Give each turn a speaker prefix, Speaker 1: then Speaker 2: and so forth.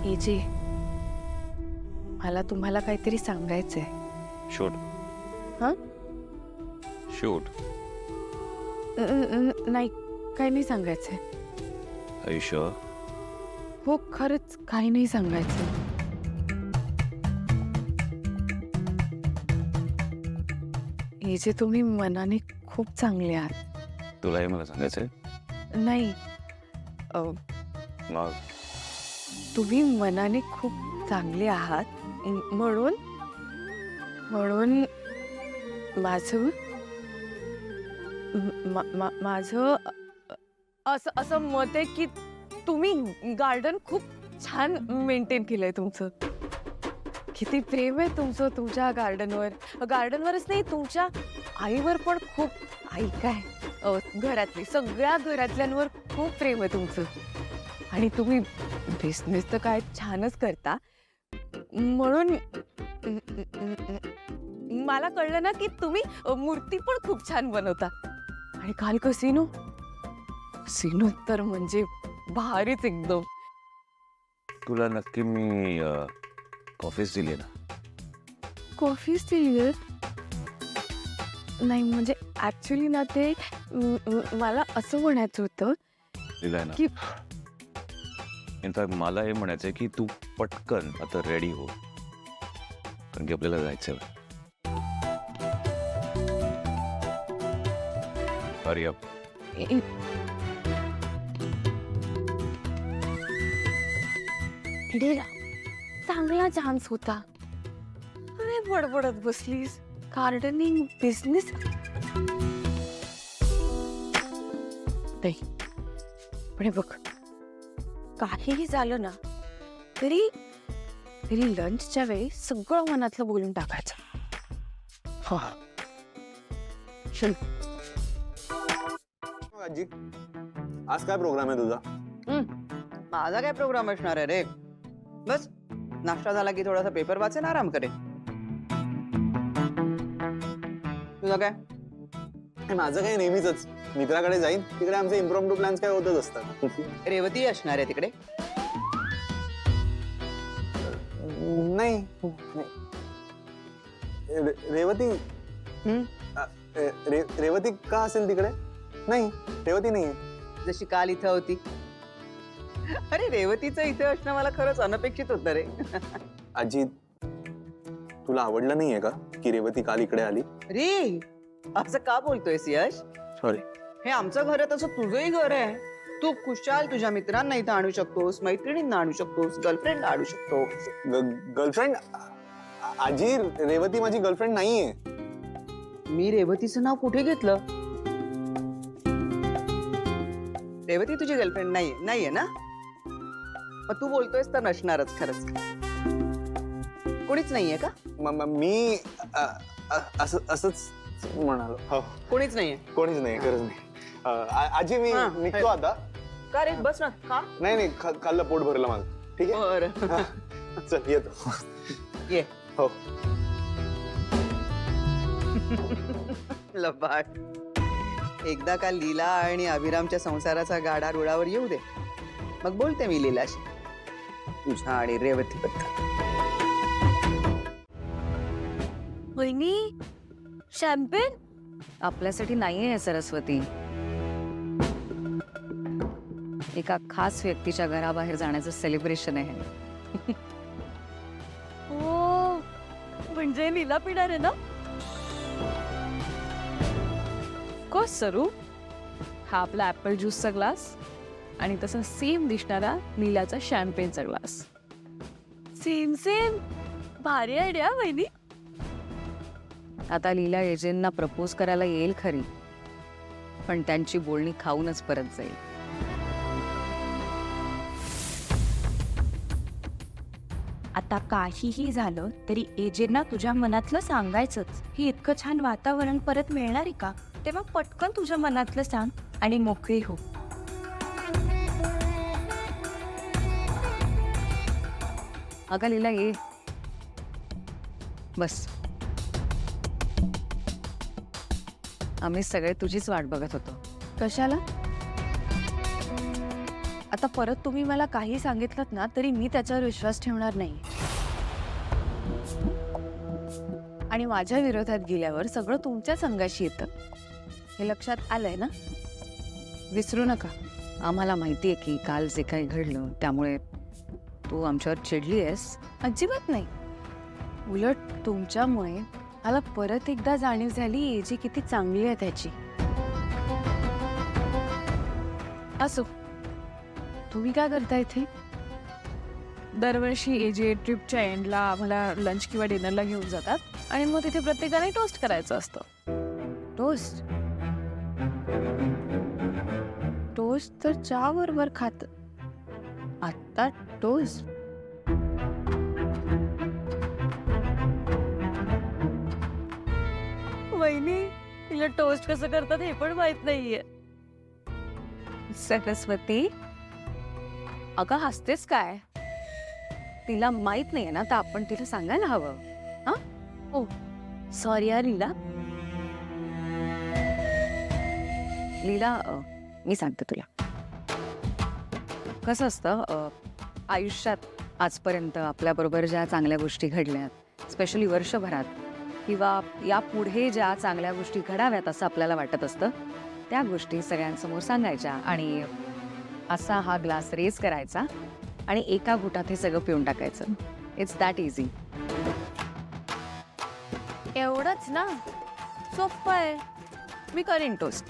Speaker 1: AJ, मला तुम्हाला काहीतरी सांगायचंय.
Speaker 2: शूट.
Speaker 1: हां?
Speaker 2: शूट.
Speaker 1: नाही, काही नाही सांगायचंय.
Speaker 2: आयुष्य.
Speaker 1: हो, खरंच काही नाही सांगायचंय. एजे, तुम्ही मनाने खूप चांगले आहात.
Speaker 2: तुला हे मला सांगायचंय.
Speaker 1: नाही,
Speaker 2: मग
Speaker 1: तुम्ही मनाने खूप चांगले आहात म्हणून म्हणून माझं माझं असं असं मत आहे की तुम्ही गार्डन खूप छान मेंटेन केलंय तुमचं. किती प्रेम आहे तुमचं तुमच्या गार्डनवरच नाही, तुमच्या आईवर पण खूप. आई काय, घरातली सगळ्या घरातल्यांवर खूप प्रेम आहे तुमचं. आणि तुम्ही बिझनेस तर काय छानच करता, म्हणून मला कळलं ना की तुम्ही मूर्ती पण खूप छान बनवता. आणि काल कसिनो तर म्हणजे भारीच एकदम.
Speaker 2: तुला नक्की मी कॉफीच दिली ना?
Speaker 1: कॉफीच दिली नाही, म्हणजे ऍक्च्युली ना ते मला असं म्हणायचं होतं
Speaker 2: दिलाय ना
Speaker 1: की
Speaker 2: इनफॅक्ट मला हे म्हणायचंय की तू पटकन आता रेडी हो, कारण की आपल्याला जायचंय. Hurry up.
Speaker 1: चांगला चान्स होता. अरे बडबडत बसलीस. गार्डनिंग बिझनेस नाही, पण हे बघ, काहीही झालं ना तरी लंचच्या वेळी सगळं मनातलं बोलून टाकायचं. हा, चल.
Speaker 3: आजी, आज काय प्रोग्राम आहे तुझा?
Speaker 4: माझा काय प्रोग्राम असणार आहे रे? बस नाश्ता झाला की थोडासा पेपर वाचेन, आराम करे. तुझं काय?
Speaker 3: माझं काही नेहमीच मित्राकडे जाईन, तिकडे आमचे इम्प्रॉम्प्टू प्लॅन्स काय होतच असतात.
Speaker 4: रेवती असणार आहे तिकडे?
Speaker 3: नाही. रेवती. रेवती का असेल तिकडे? नाही, रेवती नाही.
Speaker 4: जशी काल इथं होती. अरे रेवतीचं इथे असणं मला खरंच अनपेक्षित होतं रे.
Speaker 3: आजी, तुला आवडलं नाहीये का की रेवती काल इकडे आली?
Speaker 4: रे असं का बोलतोयस यश?
Speaker 3: सॉरी.
Speaker 4: हे आमचं घर आहे, तसं तुझंही घर आहे. तू खुशाल तुझ्या मित्रांना इथं आणू शकतोस, मैत्रिणींना आणू शकतोस, गर्लफ्रेंडला आणू शकतोस.
Speaker 3: गर्लफ्रेंड? आजी, रेवती माझी गर्लफ्रेंड नाहीये.
Speaker 4: मी रेवतीचं नाव कुठे घेतलं? रेवती तुझी गर्लफ्रेंड नाहीये ना? मग तू बोलतोयस तर नसणारच खरंच. कोणीच नाहीये का?
Speaker 3: मी असंच म्हणालो. हो,
Speaker 4: कोणीच नाहीये.
Speaker 3: कोणीच नाही, खरंच नाही. आजी, मी निघतो आता.
Speaker 4: का रे? बस ना. का?
Speaker 3: नाही, खाल्लं, पोट भरलं माझं. ठीक आहे.
Speaker 4: बरं.
Speaker 3: चल, येतो.
Speaker 4: ये.
Speaker 3: हो.
Speaker 4: लबाड. एकदा का लीला आणि अभिरामच्या संसाराचा गाडा रुळावर येऊ दे, मग बोलते मी लीलाशी तुझ्या आणि रेवती बद्दल.
Speaker 1: वहिनी, शॅम्पेन आपल्यासाठी नाहीये सरस्वती. एका खास व्यक्तीच्या घराबाहेर जाण्याचं सेलिब्रेशन आहे. हो, म्हणजे लीला पिणार आहे ना? कोस सरू, हा आपला ऍपल ज्यूसचा ग्लास आणि तसा सेम दिसणारा नीलाचा शॅम्पेनचा ग्लास. सेम भारी आयडिया वहिनी. आता लीला एजेंना प्रपोज करायला येईल खरी, पण त्यांची बोलणी खाऊनच परत जाईल.
Speaker 5: आता काहीही झालं तरी एजेंना तुझ्या मनातलं सांगायचंच. हे इतकं छान वातावरण परत मिळणार आहे का? तेव्हा पटकन तुझ्या मनातलं सांग आणि मोकळी हो.
Speaker 1: अगं लीला, ये बस. आम्ही सगळे तुझीच वाट बघत होतो. कशाला? आता परत तुम्ही मला काही सांगितलं ना तरी मी त्याच्यावर विश्वास ठेवणार नाही. आणि माझ्या विरोधात गेल्यावर सगळं तुमच्या संघाशी येतं हे लक्षात आलंय ना? विसरू नका.
Speaker 6: आम्हाला माहिती आहे की काल जे काही घडलं त्यामुळे तू आमच्यावर चिडली आहेस.
Speaker 1: अजिबात नाही. उलट तुमच्यामुळे मला परत एकदा जाणीव झाली एजी किती चांगली आहे त्याची. असो, तुम्ही काय करता इथे?
Speaker 7: दरवर्षी एजे ट्रिपच्या एंडला आम्हाला लंच किंवा डिनरला घेऊन जातात आणि मग तिथे प्रत्येकाने टोस्ट करायचं असतं.
Speaker 1: टोस्ट? टोस्ट तर चहा बरोबर खात. आता टोस्ट?
Speaker 7: वहिनी, तिला टोस्ट कसं करतात हे पण माहित नाहीये.
Speaker 1: सरस्वती, अगं हसतेस काय? तिला माहित नाहीये ना तर आपण तिला सांगायला हवं. हा? हो, सॉरी यार लीला.
Speaker 6: लीला, मी सांगते तुला. कसं असतं, आयुष्यात आजपर्यंत आपल्याबरोबर ज्या चांगल्या गोष्टी घडल्यात, स्पेशली वर्षभरात किंवा यापुढे ज्या चांगल्या गोष्टी घडाव्यात असं आपल्याला वाटत असतं, त्या गोष्टी सगळ्यांसमोर सांगायच्या आणि असा हा ग्लास रेस करायचा आणि एका घुटात हे सगळं पिऊन टाकायचं. It's that easy.
Speaker 1: एवढंच ना? सोपं आहे. मी करीन टोस्ट.